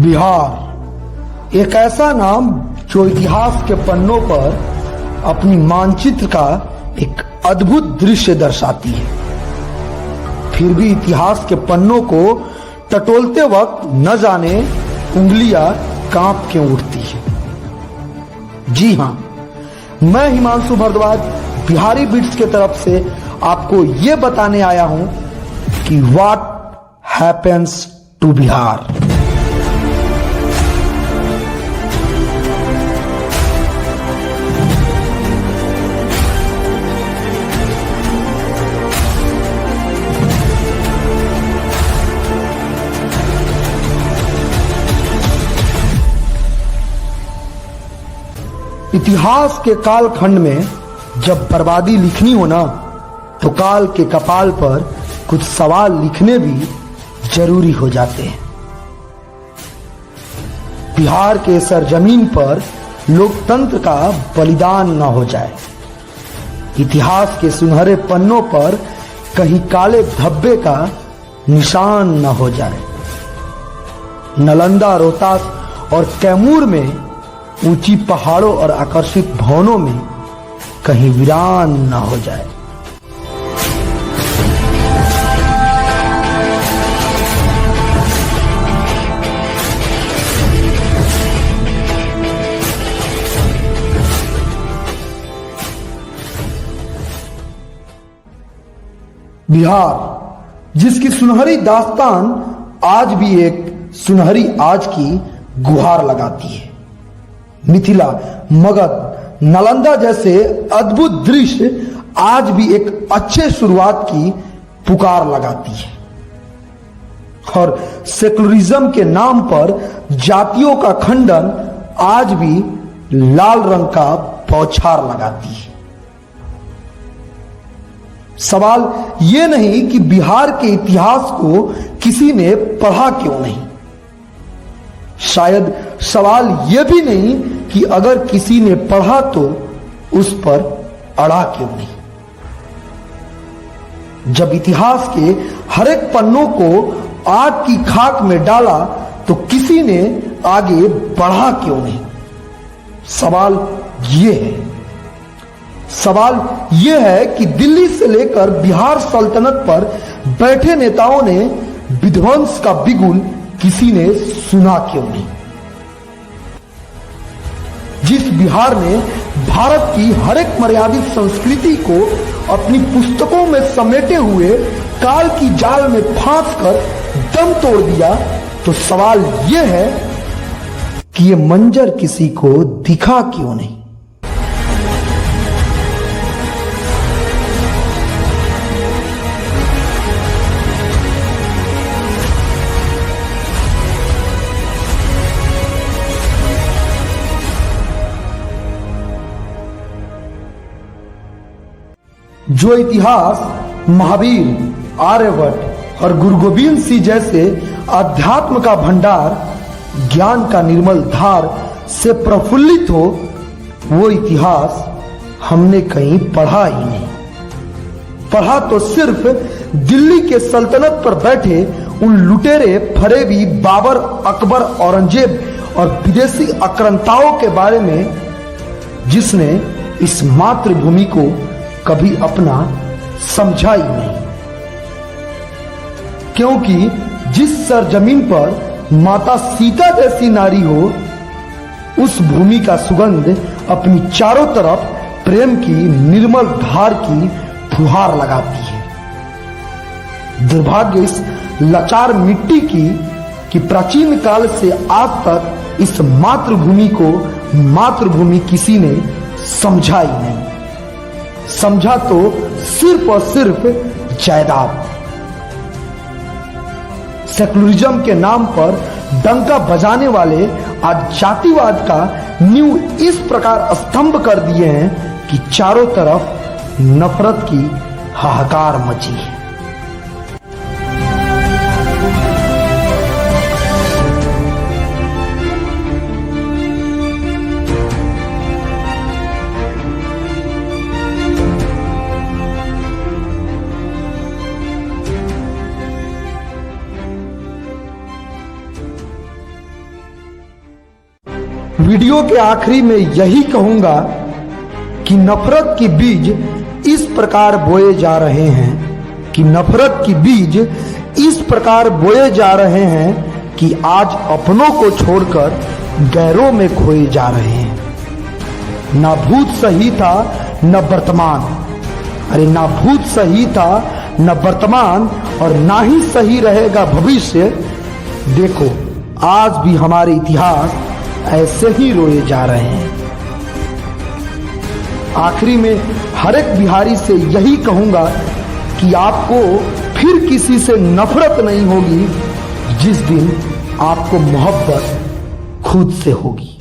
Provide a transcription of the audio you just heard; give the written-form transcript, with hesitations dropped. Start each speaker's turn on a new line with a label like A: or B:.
A: बिहार एक ऐसा नाम जो इतिहास के पन्नों पर अपनी मानचित्र का एक अद्भुत दृश्य दर्शाती है। फिर भी इतिहास के पन्नों को टटोलते वक्त न जाने उंगलियां कांप क्यों उठती है। जी हां, मैं हिमांशु भारद्वाज बिहारी बिट्स के तरफ से आपको यह बताने आया हूं कि व्हाट हैपेंस टू बिहार। इतिहास के कालखंड में जब बर्बादी लिखनी हो ना, तो काल के कपाल पर कुछ सवाल लिखने भी जरूरी हो जाते हैं। बिहार के सरजमीन पर लोकतंत्र का बलिदान न हो जाए, इतिहास के सुनहरे पन्नों पर कहीं काले धब्बे का निशान न हो जाए, नालंदा, रोहतास और कैमूर में ऊंची पहाड़ों और आकर्षित भवनों में कहीं वीरान न हो जाए। बिहार जिसकी सुनहरी दास्तान आज भी एक सुनहरी आज की गुहार लगाती है। मिथिला, मगध, नालंदा जैसे अद्भुत दृश्य आज भी एक अच्छे शुरुआत की पुकार लगाती है और सेकुलरिज्म के नाम पर जातियों का खंडन आज भी लाल रंग का बौछार लगाती है। सवाल यह नहीं कि बिहार के इतिहास को किसी ने पढ़ा क्यों नहीं, शायद सवाल यह भी नहीं कि अगर किसी ने पढ़ा तो उस पर अड़ा क्यों नहीं। जब इतिहास के हर एक पन्नों को आग की खाक में डाला तो किसी ने आगे बढ़ा क्यों नहीं। सवाल यह है कि दिल्ली से लेकर बिहार सल्तनत पर बैठे नेताओं ने विध्वंस का बिगुल किसी ने सुना क्यों नहीं। जिस बिहार ने भारत की हर एक मर्यादित संस्कृति को अपनी पुस्तकों में समेटे हुए काल की जाल में फांस कर दम तोड़ दिया, तो सवाल यह है कि यह मंजर किसी को दिखा क्यों नहीं। जो इतिहास महावीर, आर्यभट्ट और गुरु गोविंद सिंह जैसे अध्यात्म का भंडार, ज्ञान का निर्मल धार से प्रफुल्लित हो, वो इतिहास हमने कहीं पढ़ा ही नहीं। पढ़ा तो सिर्फ दिल्ली के सल्तनत पर बैठे उन लुटेरे फरेबी बाबर, अकबर, औरंगजेब और विदेशी आक्रांताओं के बारे में, जिसने इस मातृभूमि को कभी अपना समझा ही नहीं। क्योंकि जिस सरजमीन पर माता सीता जैसी नारी हो, उस भूमि का सुगंध अपनी चारों तरफ प्रेम की निर्मल धार की फुहार लगाती है। दुर्भाग्य इस लाचार मिट्टी की कि प्राचीन काल से आज तक इस मातृभूमि को मातृभूमि किसी ने समझा ही नहीं। समझा तो सिर्फ और सिर्फ जायदाद। सेकुलरिज्म के नाम पर डंका बजाने वाले आज जातिवाद का नींव इस प्रकार स्तंभ कर दिए हैं कि चारों तरफ नफरत की हाहाकार मची है। वीडियो के आखिरी में यही कहूंगा कि नफरत के बीज इस प्रकार बोए जा रहे हैं इस प्रकार बोए जा रहे हैं कि आज अपनों को छोड़कर गैरों में खोए जा रहे हैं। ना भूत सही था न वर्तमान, ना भूत सही था न वर्तमान और ना ही सही रहेगा भविष्य। देखो आज भी हमारे इतिहास ऐसे ही रोए जा रहे हैं। आखिरी में हर एक बिहारी से यही कहूंगा कि आपको फिर किसी से नफरत नहीं होगी जिस दिन आपको मोहब्बत खुद से होगी।